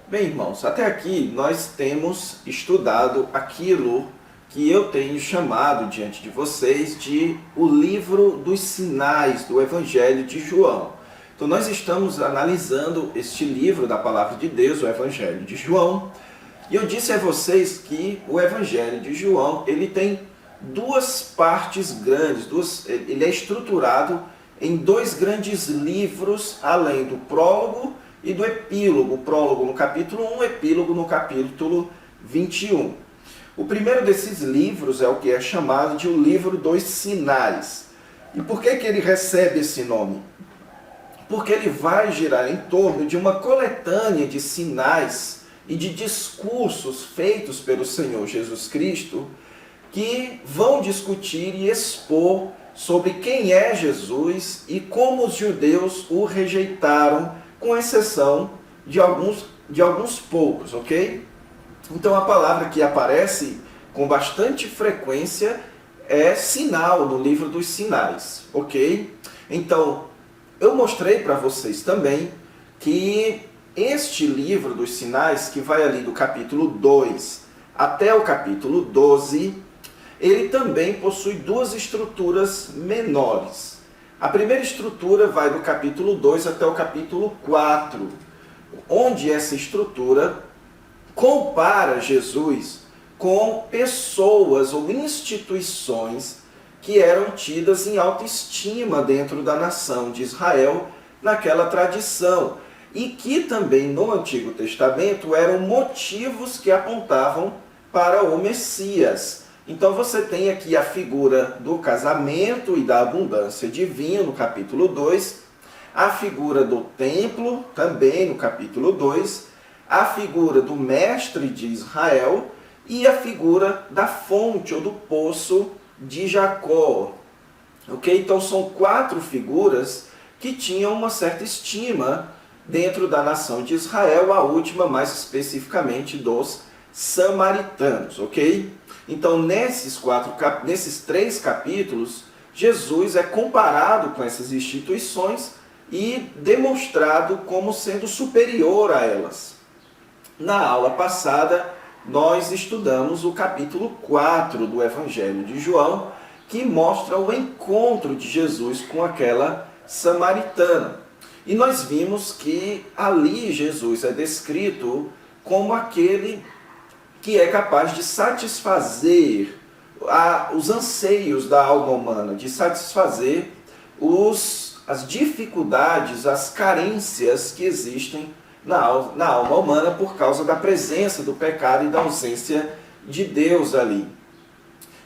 Bem, irmãos, até aqui nós temos estudado aquilo que eu tenho chamado diante de vocês de o livro dos sinais do Evangelho de João. Então nós estamos analisando este livro da Palavra de Deus, o Evangelho de João, e eu disse a vocês que o Evangelho de João ele tem duas partes grandes, ele é estruturado em dois grandes livros, além do prólogo e do epílogo. O prólogo no capítulo 1, o epílogo no capítulo 21. O primeiro desses livros é o que é chamado de o livro dos sinais. E por que ele recebe esse nome? Porque ele vai girar em torno de uma coletânea de sinais e de discursos feitos pelo Senhor Jesus Cristo que vão discutir e expor sobre quem é Jesus e como os judeus o rejeitaram, com exceção de alguns poucos, ok? Então a palavra que aparece com bastante frequência é sinal no livro dos sinais, ok? Então, eu mostrei para vocês também que este livro dos sinais, que vai ali do capítulo 2 até o capítulo 12, ele também possui duas estruturas menores. A primeira estrutura vai do capítulo 2 até o capítulo 4, onde essa estrutura compara Jesus com pessoas ou instituições que eram tidas em alta estima dentro da nação de Israel, naquela tradição, e que também no Antigo Testamento eram motivos que apontavam para o Messias. Então você tem aqui a figura do casamento e da abundância de vinho no capítulo 2, a figura do templo também no capítulo 2, a figura do mestre de Israel e a figura da fonte ou do poço de Jacó. Ok? Então são quatro figuras que tinham uma certa estima dentro da nação de Israel, a última mais especificamente dos samaritanos, ok? Então, nesses três capítulos, Jesus é comparado com essas instituições e demonstrado como sendo superior a elas. Na aula passada, nós estudamos o capítulo 4 do Evangelho de João, que mostra o encontro de Jesus com aquela samaritana. E nós vimos que ali Jesus é descrito como aquele que é capaz de satisfazer os anseios da alma humana, de satisfazer as dificuldades, as carências que existem na alma humana por causa da presença do pecado e da ausência de Deus ali.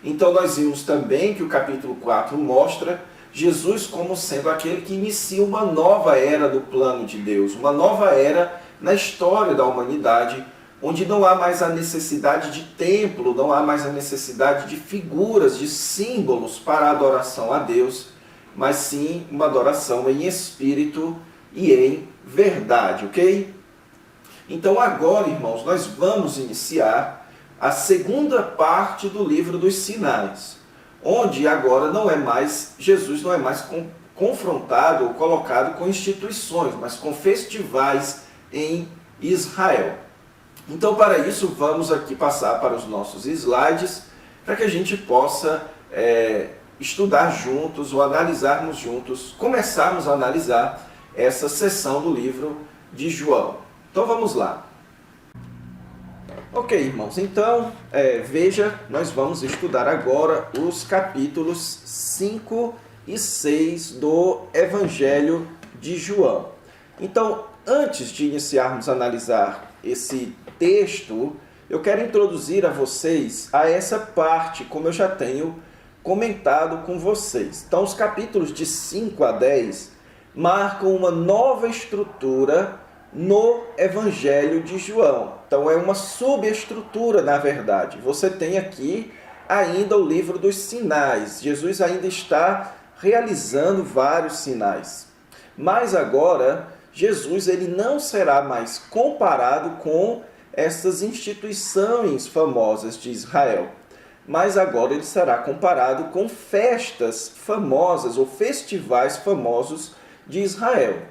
Então nós vimos também que o capítulo 4 mostra Jesus como sendo aquele que inicia uma nova era do plano de Deus, uma nova era na história da humanidade, onde não há mais a necessidade de templo, não há mais a necessidade de figuras, de símbolos para a adoração a Deus, mas sim uma adoração em espírito e em verdade, ok? Então agora, irmãos, nós vamos iniciar a segunda parte do livro dos sinais, onde agora Jesus não é mais confrontado ou colocado com instituições, mas com festivais em Israel. Então, para isso, vamos aqui passar para os nossos slides, para que a gente possa estudar juntos ou analisarmos juntos, começarmos a analisar essa seção do livro de João. Então, vamos lá. Ok, irmãos, então, veja, nós vamos estudar agora os capítulos 5 e 6 do Evangelho de João. Então, antes de iniciarmos a analisar esse texto, eu quero introduzir a vocês a essa parte, como eu já tenho comentado com vocês. Então, os capítulos de 5 a 10 marcam uma nova estrutura no Evangelho de João. Então, é uma subestrutura, na verdade. Você tem aqui ainda o livro dos sinais. Jesus ainda está realizando vários sinais. Mas agora, Jesus ele não será mais comparado com essas instituições famosas de Israel, mas agora ele será comparado com festas famosas ou festivais famosos de Israel.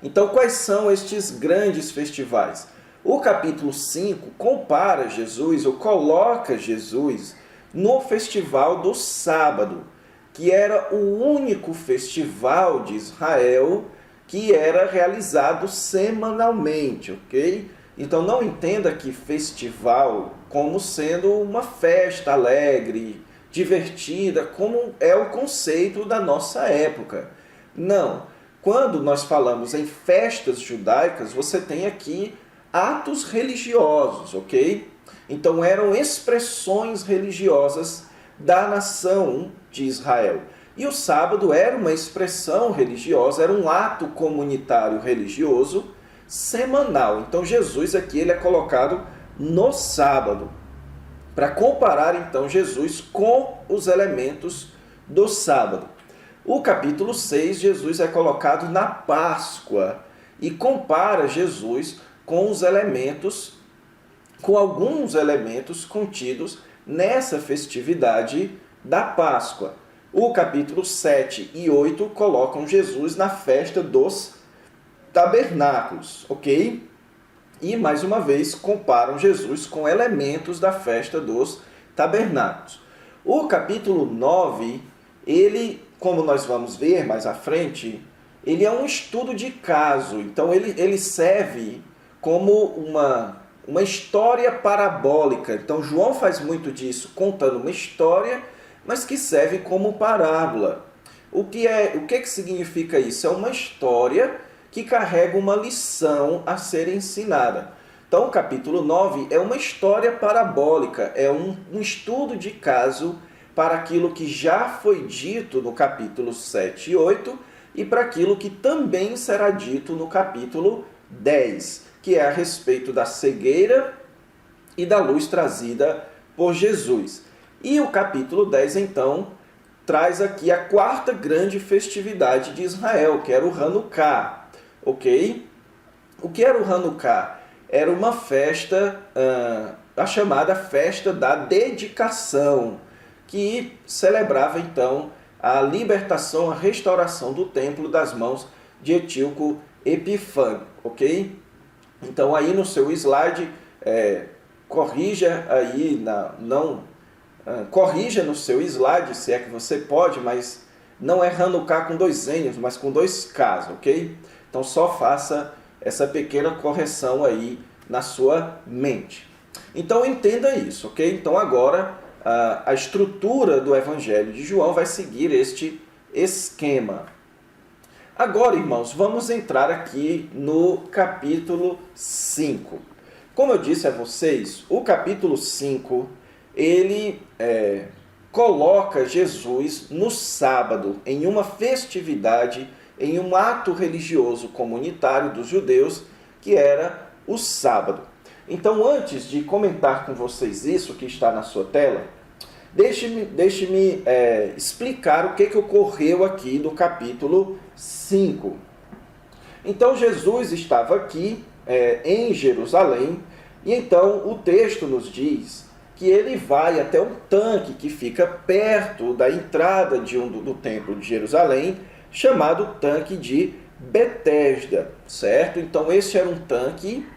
Então, quais são estes grandes festivais? O capítulo 5 compara Jesus, ou coloca Jesus, no festival do sábado, que era o único festival de Israel que era realizado semanalmente, ok? Então não entenda que festival como sendo uma festa alegre, divertida, como é o conceito da nossa época. Não. Quando nós falamos em festas judaicas, você tem aqui atos religiosos, ok? Então eram expressões religiosas da nação de Israel. E o sábado era uma expressão religiosa, era um ato comunitário religioso semanal. Então Jesus aqui ele é colocado no sábado, para comparar então Jesus com os elementos do sábado. O capítulo 6, Jesus é colocado na Páscoa e compara Jesus com os elementos, com alguns elementos contidos nessa festividade da Páscoa. O capítulo 7 e 8 colocam Jesus na festa dos tabernáculos, ok? E, mais uma vez, comparam Jesus com elementos da festa dos tabernáculos. O capítulo 9, ele, como nós vamos ver mais à frente, ele é um estudo de caso. Então, ele serve como uma história parabólica. Então, João faz muito disso, contando uma história, mas que serve como parábola. O que significa isso? É uma história que carrega uma lição a ser ensinada. Então, o capítulo 9 é uma história parabólica, é um estudo de caso para aquilo que já foi dito no capítulo 7 e 8 e para aquilo que também será dito no capítulo 10, que é a respeito da cegueira e da luz trazida por Jesus. E o capítulo 10, então, traz aqui a quarta grande festividade de Israel, que era o Hanukkah. Ok? O que era o Hanukkah? Era uma festa, a chamada festa da dedicação, que celebrava então a libertação, a restauração do templo das mãos de Etíoco Epifânio. Ok? Então aí no seu slide, corrija aí, corrija no seu slide, se é que você pode, mas não é Hanukkah com 2 N's, mas com 2 K's, ok? Então só faça essa pequena correção aí na sua mente. Então entenda isso, ok? Então agora a estrutura do Evangelho de João vai seguir este esquema. Agora, irmãos, vamos entrar aqui no capítulo 5. Como eu disse a vocês, o capítulo 5, ele coloca Jesus no sábado, em uma festividade, em um ato religioso comunitário dos judeus, que era o sábado. Então, antes de comentar com vocês isso que está na sua tela, deixe-me explicar o que ocorreu aqui no capítulo 5. Então, Jesus estava aqui em Jerusalém, e então o texto nos diz que ele vai até um tanque que fica perto da entrada do templo de Jerusalém, chamado tanque de Betesda, certo? Então esse era um tanque,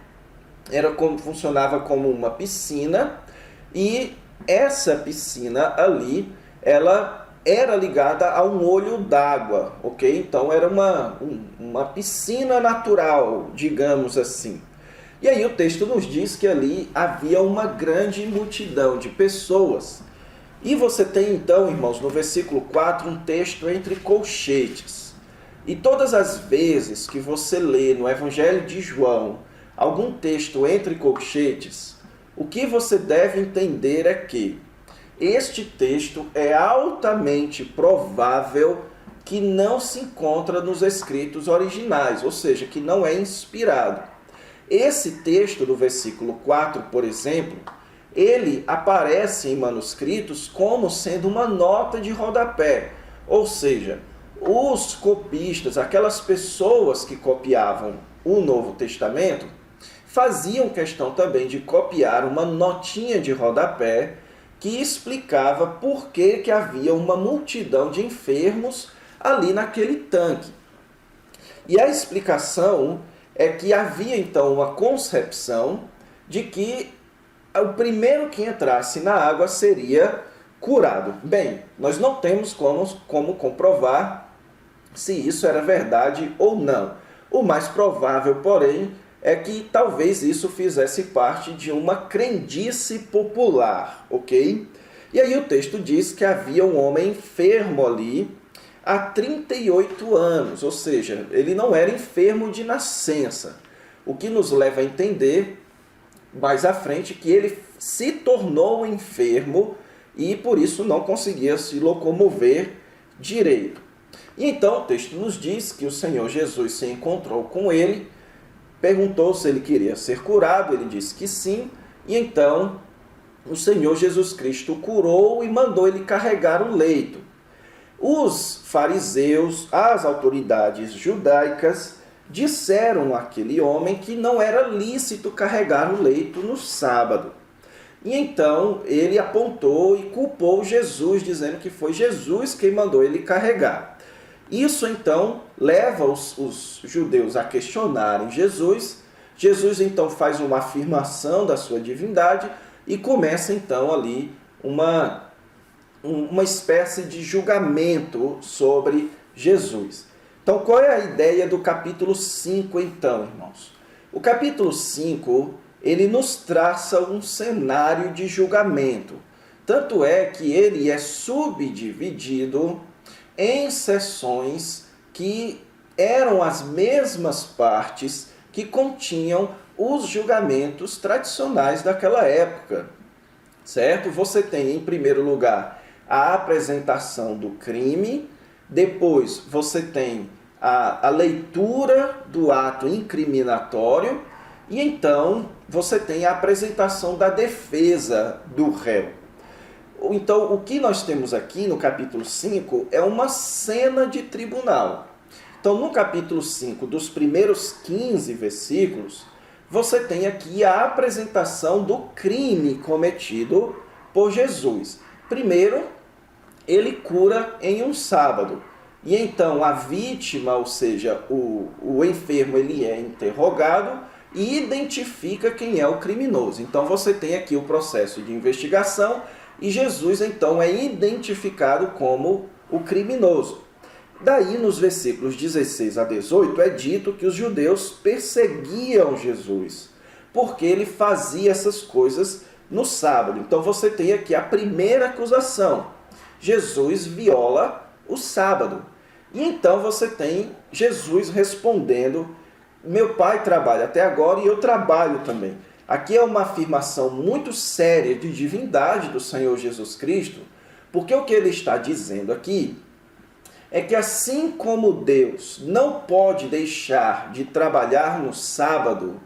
funcionava como uma piscina, e essa piscina ali, ela era ligada a um olho d'água, ok? Então era uma piscina natural, digamos assim. E aí o texto nos diz que ali havia uma grande multidão de pessoas. E você tem então, irmãos, no versículo 4, um texto entre colchetes. E todas as vezes que você lê no Evangelho de João algum texto entre colchetes, o que você deve entender é que este texto é altamente provável que não se encontra nos escritos originais, ou seja, que não é inspirado. Esse texto do versículo 4, por exemplo, ele aparece em manuscritos como sendo uma nota de rodapé. Ou seja, os copistas, aquelas pessoas que copiavam o Novo Testamento, faziam questão também de copiar uma notinha de rodapé que explicava por que havia uma multidão de enfermos ali naquele tanque. E a explicação é que havia então uma concepção de que o primeiro que entrasse na água seria curado. Bem, nós não temos como comprovar se isso era verdade ou não. O mais provável, porém, é que talvez isso fizesse parte de uma crendice popular, ok? E aí o texto diz que havia um homem enfermo ali há 38 anos, ou seja, ele não era enfermo de nascença. O que nos leva a entender mais à frente que ele se tornou enfermo e por isso não conseguia se locomover direito. E então o texto nos diz que o Senhor Jesus se encontrou com ele, perguntou se ele queria ser curado, ele disse que sim, e então o Senhor Jesus Cristo o curou e mandou ele carregar o leito. Os fariseus, as autoridades judaicas, disseram àquele homem que não era lícito carregar o leito no sábado. E então ele apontou e culpou Jesus, dizendo que foi Jesus quem mandou ele carregar. Isso então leva os judeus a questionarem Jesus. Jesus então faz uma afirmação da sua divindade e começa então ali uma espécie de julgamento sobre Jesus. Então, qual é a ideia do capítulo 5, então, irmãos? O capítulo 5, ele nos traça um cenário de julgamento. Tanto é que ele é subdividido em seções que eram as mesmas partes que continham os julgamentos tradicionais daquela época. Certo? Você tem, em primeiro lugar, a apresentação do crime, depois você tem a leitura do ato incriminatório e então você tem a apresentação da defesa do réu. Então, o que nós temos aqui no capítulo 5 é uma cena de tribunal. Então, no capítulo 5, dos primeiros 15 versículos, você tem aqui a apresentação do crime cometido por Jesus. Primeiro, ele cura em um sábado. E então a vítima, ou seja, o enfermo, ele é interrogado e identifica quem é o criminoso. Então você tem aqui o processo de investigação e Jesus então é identificado como o criminoso. Daí, nos versículos 16 a 18, é dito que os judeus perseguiam Jesus, porque ele fazia essas coisas no sábado. Então você tem aqui a primeira acusação. Jesus viola o sábado. E então você tem Jesus respondendo: meu pai trabalha até agora e eu trabalho também. Aqui é uma afirmação muito séria de divindade do Senhor Jesus Cristo, porque o que ele está dizendo aqui é que assim como Deus não pode deixar de trabalhar no sábado,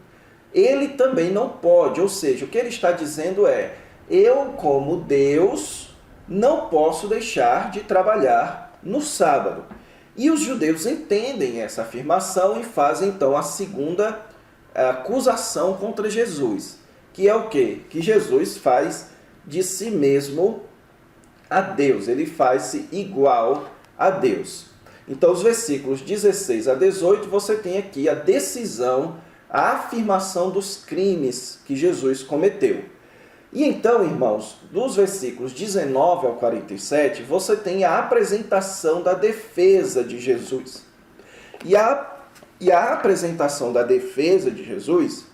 ele também não pode. Ou seja, o que ele está dizendo é: eu, como Deus, não posso deixar de trabalhar no sábado. E os judeus entendem essa afirmação e fazem então a segunda acusação contra Jesus, que é o quê? Que Jesus faz de si mesmo a Deus, ele faz-se igual a Deus. Então, os versículos 16 a 18, você tem aqui a decisão, a afirmação dos crimes que Jesus cometeu. E então, irmãos, dos versículos 19 ao 47, você tem a apresentação da defesa de Jesus. E a apresentação da defesa de Jesus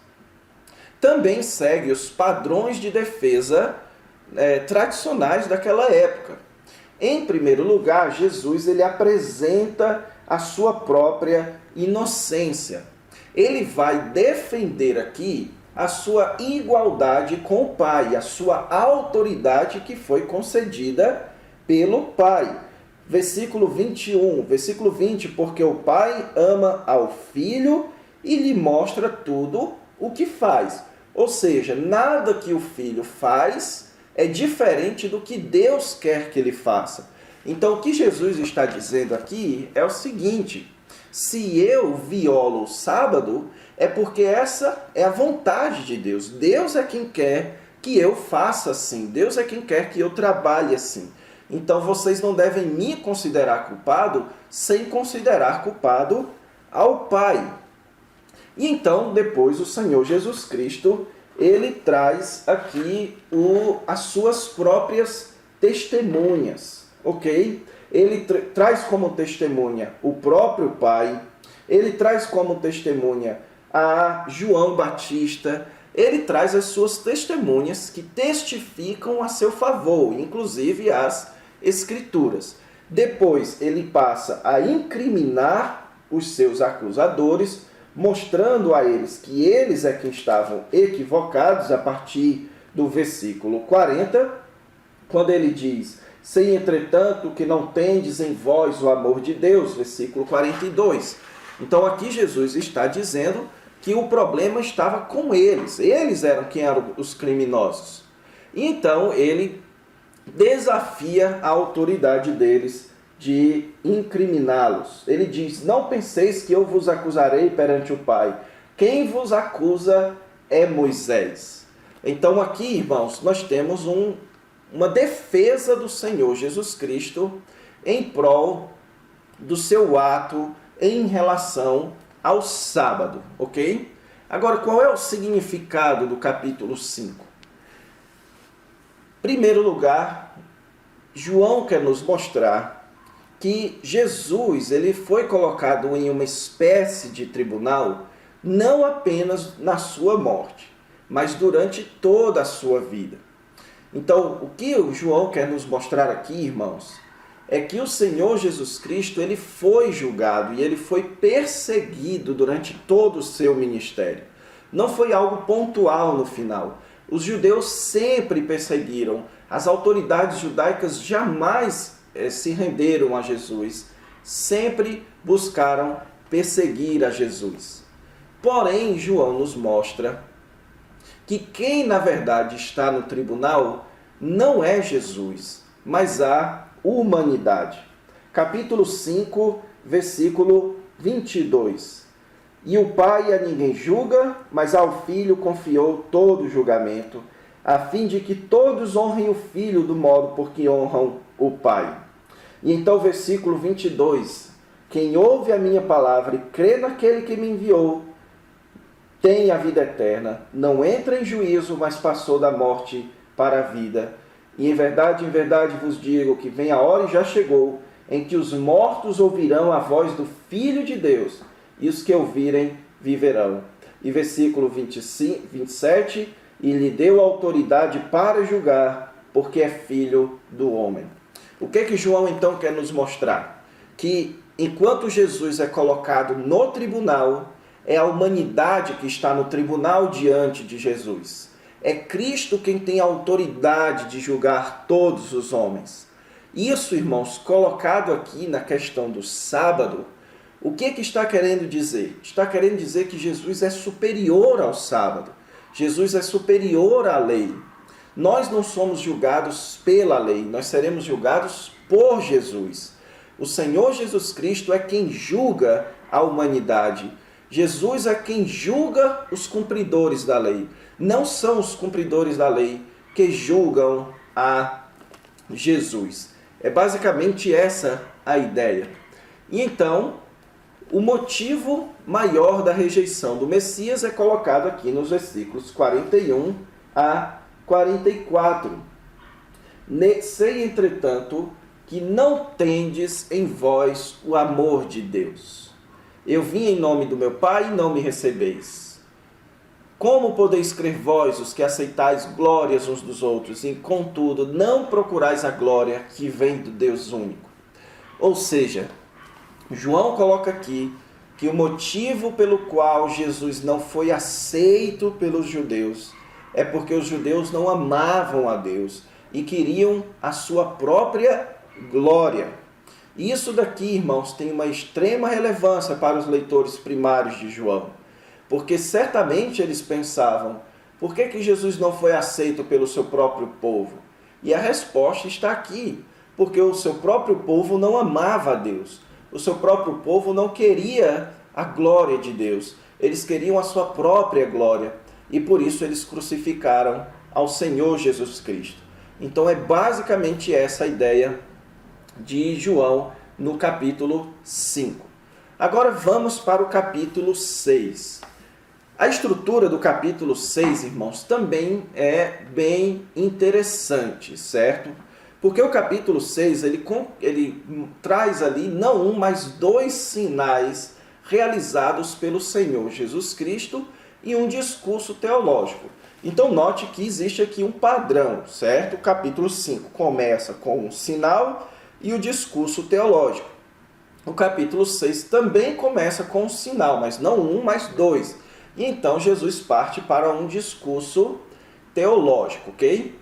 também segue os padrões de defesa tradicionais daquela época. Em primeiro lugar, Jesus ele apresenta a sua própria inocência. Ele vai defender aqui a sua igualdade com o Pai, a sua autoridade que foi concedida pelo Pai. Versículo 21, versículo 20, porque o Pai ama ao Filho e lhe mostra tudo o que faz. Ou seja, nada que o Filho faz é diferente do que Deus quer que ele faça. Então, o que Jesus está dizendo aqui é o seguinte: se eu violo o sábado, é porque essa é a vontade de Deus. Deus é quem quer que eu faça assim. Deus é quem quer que eu trabalhe assim. Então, vocês não devem me considerar culpado sem considerar culpado ao Pai. E então, depois, o Senhor Jesus Cristo, ele traz aqui as suas próprias testemunhas, ok? Ele traz como testemunha o próprio Pai, ele traz como testemunha a João Batista, ele traz as suas testemunhas que testificam a seu favor, inclusive as Escrituras. Depois ele passa a incriminar os seus acusadores, mostrando a eles que eles é que estavam equivocados a partir do versículo 40, quando ele diz: sei, entretanto, que não tendes em vós o amor de Deus, versículo 42. Então aqui Jesus está dizendo que o problema estava com eles. Eles eram quem eram os criminosos. E então ele desafia a autoridade deles de incriminá-los. Ele diz: não penseis que eu vos acusarei perante o Pai. Quem vos acusa é Moisés. Então aqui, irmãos, nós temos uma defesa do Senhor Jesus Cristo em prol do seu ato em relação ao sábado, ok? Agora, qual é o significado do capítulo 5? Em primeiro lugar, João quer nos mostrar que Jesus ele foi colocado em uma espécie de tribunal não apenas na sua morte, mas durante toda a sua vida. Então, o que o João quer nos mostrar aqui, irmãos, é que o Senhor Jesus Cristo ele foi julgado e ele foi perseguido durante todo o seu ministério. Não foi algo pontual no final. Os judeus sempre perseguiram. As autoridades judaicas jamais se renderam a Jesus. Sempre buscaram perseguir a Jesus. Porém, João nos mostra que quem na verdade está no tribunal não é Jesus, mas a humanidade. Capítulo 5, versículo 22. E o Pai a ninguém julga, mas ao Filho confiou todo o julgamento, a fim de que todos honrem o Filho do modo por que honram o Pai. E então, versículo 22. Quem ouve a minha palavra e crê naquele que me enviou, tem a vida eterna, não entra em juízo, mas passou da morte para a vida. E em verdade vos digo que vem a hora e já chegou, em que os mortos ouvirão a voz do Filho de Deus, e os que ouvirem viverão. E versículo 27, e lhe deu autoridade para julgar, porque é filho do homem. O que João então quer nos mostrar? Que enquanto Jesus é colocado no tribunal, é a humanidade que está no tribunal diante de Jesus. É Cristo quem tem a autoridade de julgar todos os homens. Isso, irmãos, colocado aqui na questão do sábado, o que está querendo dizer? Está querendo dizer que Jesus é superior ao sábado. Jesus é superior à lei. Nós não somos julgados pela lei, nós seremos julgados por Jesus. O Senhor Jesus Cristo é quem julga a humanidade. Jesus é quem julga os cumpridores da lei. Não são os cumpridores da lei que julgam a Jesus. É basicamente essa a ideia. E então, o motivo maior da rejeição do Messias é colocado aqui nos versículos 41 a 44. Sei, entretanto, que não tendes em vós o amor de Deus. Eu vim em nome do meu Pai e não me recebeis. Como podeis crer vós, os que aceitais glórias uns dos outros, e contudo não procurais a glória que vem do Deus único? Ou seja, João coloca aqui que o motivo pelo qual Jesus não foi aceito pelos judeus é porque os judeus não amavam a Deus e queriam a sua própria glória. Isso daqui, irmãos, tem uma extrema relevância para os leitores primários de João, porque certamente eles pensavam: por que Jesus não foi aceito pelo seu próprio povo? E a resposta está aqui: porque o seu próprio povo não amava a Deus. O seu próprio povo não queria a glória de Deus. Eles queriam a sua própria glória. E por isso eles crucificaram ao Senhor Jesus Cristo. Então é basicamente essa a ideia de João no capítulo 5. Agora vamos para o capítulo 6. A estrutura do capítulo 6, irmãos, também é bem interessante, certo? Porque o capítulo 6, ele traz ali não um, mas dois sinais realizados pelo Senhor Jesus Cristo e um discurso teológico. Então note que existe aqui um padrão, certo? O capítulo 5 começa com um sinal e o discurso teológico. O capítulo 6 também começa com um sinal, mas não um, mas dois. E então Jesus parte para um discurso teológico, ok?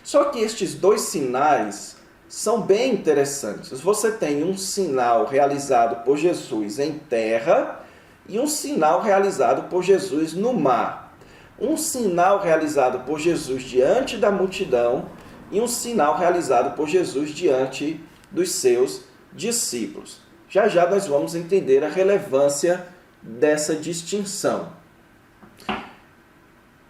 Só que estes dois sinais são bem interessantes. Você tem um sinal realizado por Jesus em terra e um sinal realizado por Jesus no mar. Um sinal realizado por Jesus diante da multidão e um sinal realizado por Jesus diante dos seus discípulos. Já já nós vamos entender a relevância dessa distinção.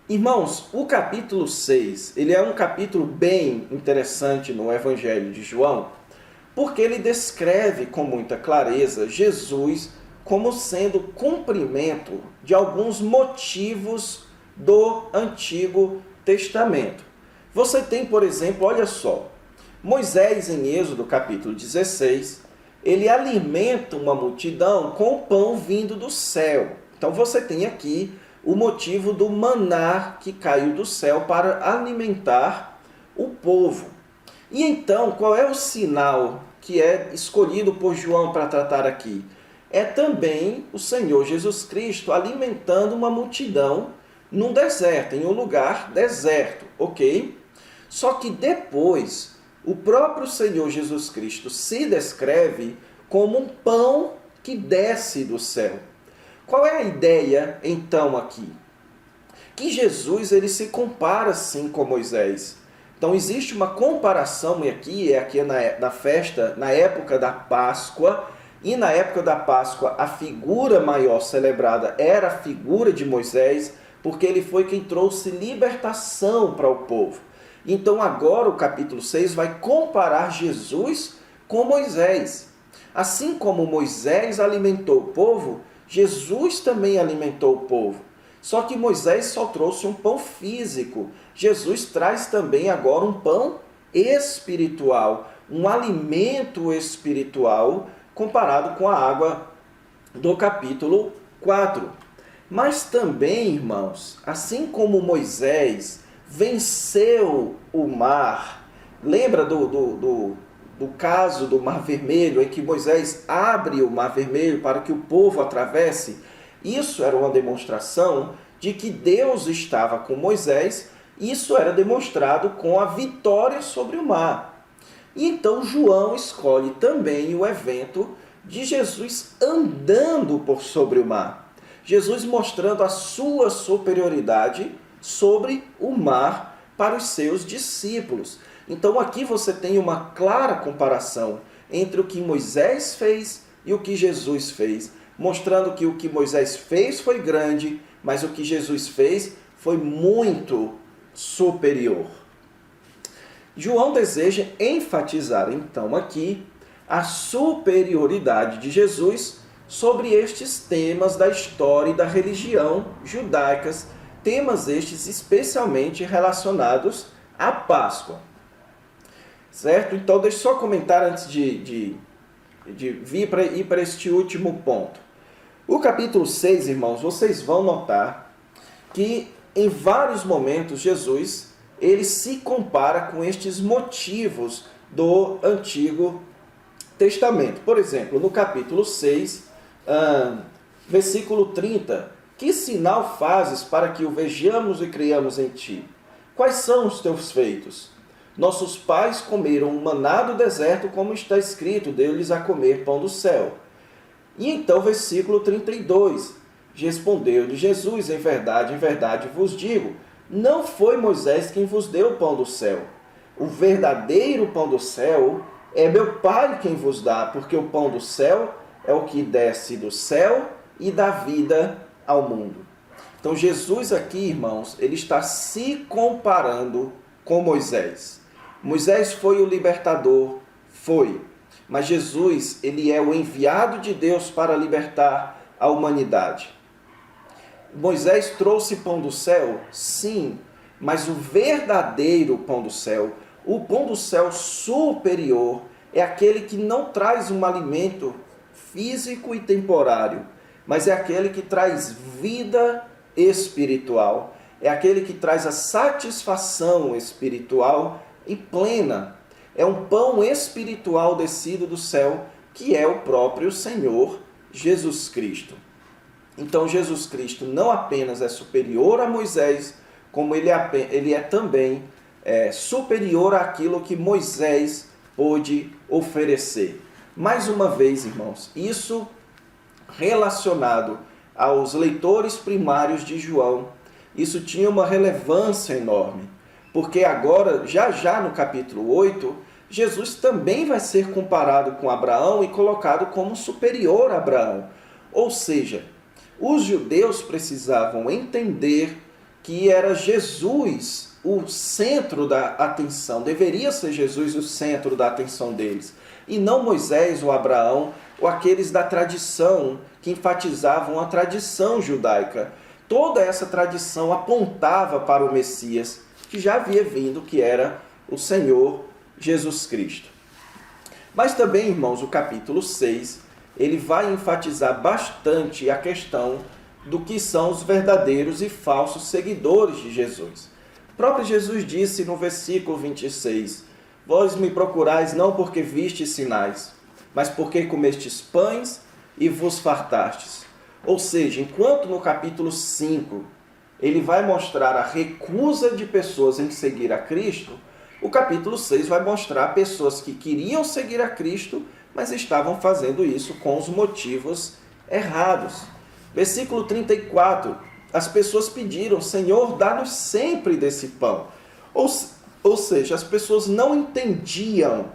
Irmãos, o capítulo 6, ele é um capítulo bem interessante no Evangelho de João, porque ele descreve com muita clareza Jesus como sendo cumprimento de alguns motivos do Antigo Testamento. Você tem, por exemplo, olha só, Moisés em Êxodo capítulo 16, ele alimenta uma multidão com o pão vindo do céu. Então você tem aqui o motivo do maná que caiu do céu para alimentar o povo. E então, qual é o sinal que é escolhido por João para tratar aqui? É também o Senhor Jesus Cristo alimentando uma multidão num deserto, em um lugar deserto, ok? Só que depois, o próprio Senhor Jesus Cristo se descreve como um pão que desce do céu. Qual é a ideia, então, aqui? Que Jesus ele se compara, sim, com Moisés. Então, existe uma comparação aqui na festa, na época da Páscoa, e na época da Páscoa, a figura maior celebrada era a figura de Moisés, porque ele foi quem trouxe libertação para o povo. Então, agora, o capítulo 6 vai comparar Jesus com Moisés. Assim como Moisés alimentou o povo, Jesus também alimentou o povo. Só que Moisés só trouxe um pão físico. Jesus traz também agora um pão espiritual, um alimento espiritual comparado com a água do capítulo 4. Mas também, irmãos, assim como Moisés venceu o mar, lembra do caso do Mar Vermelho, em que Moisés abre o Mar Vermelho para que o povo atravesse? Isso era uma demonstração de que Deus estava com Moisés. Isso era demonstrado com a vitória sobre o mar. E então João escolhe também o evento de Jesus andando por sobre o mar. Jesus mostrando a sua superioridade sobre o mar para os seus discípulos. Então aqui você tem uma clara comparação entre o que Moisés fez e o que Jesus fez, mostrando que o que Moisés fez foi grande, mas o que Jesus fez foi muito superior. João deseja enfatizar então aqui a superioridade de Jesus sobre estes temas da história e da religião judaicas, temas estes especialmente relacionados à Páscoa. Certo? Então, deixa eu só comentar antes de ir para este último ponto. O capítulo 6, irmãos, vocês vão notar que em vários momentos Jesus ele se compara com estes motivos do Antigo Testamento. Por exemplo, no capítulo 6, versículo 30, que sinal fazes para que o vejamos e creiamos em ti? Quais são os teus feitos? Nossos pais comeram um maná do deserto, como está escrito, deu-lhes a comer pão do céu. E então, versículo 32, respondeu-lhe Jesus, em verdade vos digo, não foi Moisés quem vos deu o pão do céu. O verdadeiro pão do céu é meu Pai quem vos dá, porque o pão do céu é o que desce do céu e dá vida ao mundo. Então, Jesus aqui, irmãos, ele está se comparando com Moisés. Moisés foi o libertador, foi. Mas Jesus, ele é o enviado de Deus para libertar a humanidade. Moisés trouxe pão do céu? Sim, mas o verdadeiro pão do céu, o pão do céu superior, é aquele que não traz um alimento físico e temporário, mas é aquele que traz vida espiritual, é aquele que traz a satisfação espiritual e plena. É um pão espiritual descido do céu, que é o próprio Senhor Jesus Cristo. Então Jesus Cristo não apenas é superior a Moisés, como ele é também superior àquilo que Moisés pôde oferecer. Mais uma vez, irmãos, isso relacionado aos leitores primários de João, isso tinha uma relevância enorme, porque agora, já no capítulo 8, Jesus também vai ser comparado com Abraão e colocado como superior a Abraão. Ou seja, os judeus precisavam entender que era Jesus o centro da atenção, deveria ser Jesus o centro da atenção deles, e não Moisés ou Abraão, ou aqueles da tradição que enfatizavam a tradição judaica. Toda essa tradição apontava para o Messias, que já havia vindo, que era o Senhor Jesus Cristo. Mas também, irmãos, o capítulo 6, ele vai enfatizar bastante a questão do que são os verdadeiros e falsos seguidores de Jesus. O próprio Jesus disse no versículo 26, vós me procurais não porque vistes sinais, mas porque comestes pães e vos fartastes. Ou seja, enquanto no capítulo 5 ele vai mostrar a recusa de pessoas em seguir a Cristo, o capítulo 6 vai mostrar pessoas que queriam seguir a Cristo, mas estavam fazendo isso com os motivos errados. Versículo 34, as pessoas pediram, Senhor, dá-nos sempre desse pão. Ou seja, as pessoas não entendiam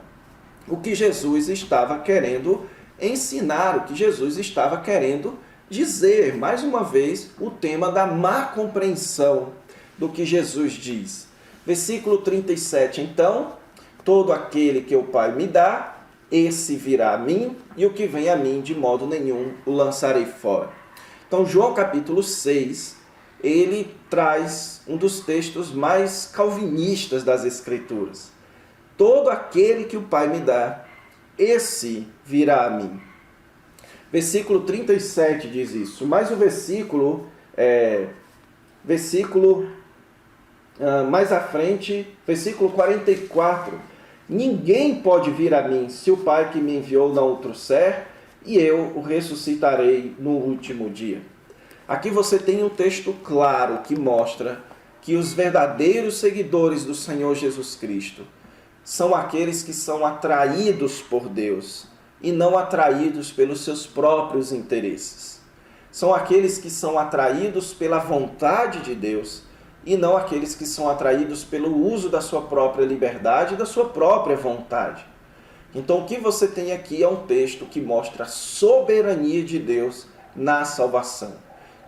o que Jesus estava querendo ensinar, o que Jesus estava querendo dizer. Mais uma vez, o tema da má compreensão do que Jesus diz. Versículo 37, então, todo aquele que o Pai me dá, esse virá a mim, e o que vem a mim, de modo nenhum, o lançarei fora. Então, João capítulo 6, ele traz um dos textos mais calvinistas das Escrituras. Todo aquele que o Pai me dá, esse virá a mim. Versículo 37 diz isso, mas o versículo mais à frente, versículo 44, ninguém pode vir a mim se o Pai que me enviou não o trouxer, e eu o ressuscitarei no último dia. Aqui você tem um texto claro que mostra que os verdadeiros seguidores do Senhor Jesus Cristo são aqueles que são atraídos por Deus e não atraídos pelos seus próprios interesses. São aqueles que são atraídos pela vontade de Deus e não aqueles que são atraídos pelo uso da sua própria liberdade e da sua própria vontade. Então, o que você tem aqui é um texto que mostra a soberania de Deus na salvação.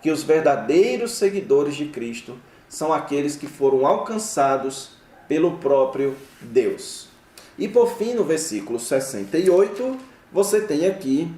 Que os verdadeiros seguidores de Cristo são aqueles que foram alcançados pelo próprio Deus. E por fim, no versículo 68, você tem aqui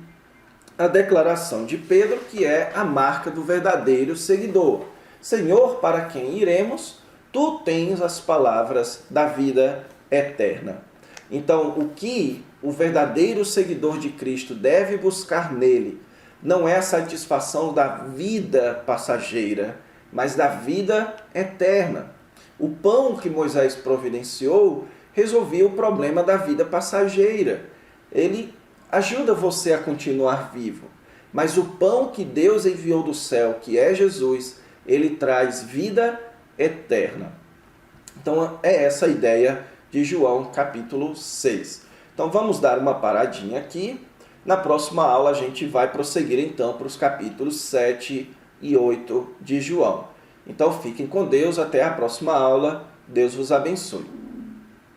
a declaração de Pedro, que é a marca do verdadeiro seguidor. Senhor, para quem iremos? Tu tens as palavras da vida eterna. Então, o que o verdadeiro seguidor de Cristo deve buscar nele não é a satisfação da vida passageira, mas da vida eterna. O pão que Moisés providenciou resolvia o problema da vida passageira. Ele ajuda você a continuar vivo. Mas o pão que Deus enviou do céu, que é Jesus, ele traz vida eterna. Então, é essa a ideia de João capítulo 6. Então, vamos dar uma paradinha aqui. Na próxima aula, a gente vai prosseguir, então, para os capítulos 7 e 8 de João. Então, fiquem com Deus. Até a próxima aula. Deus vos abençoe.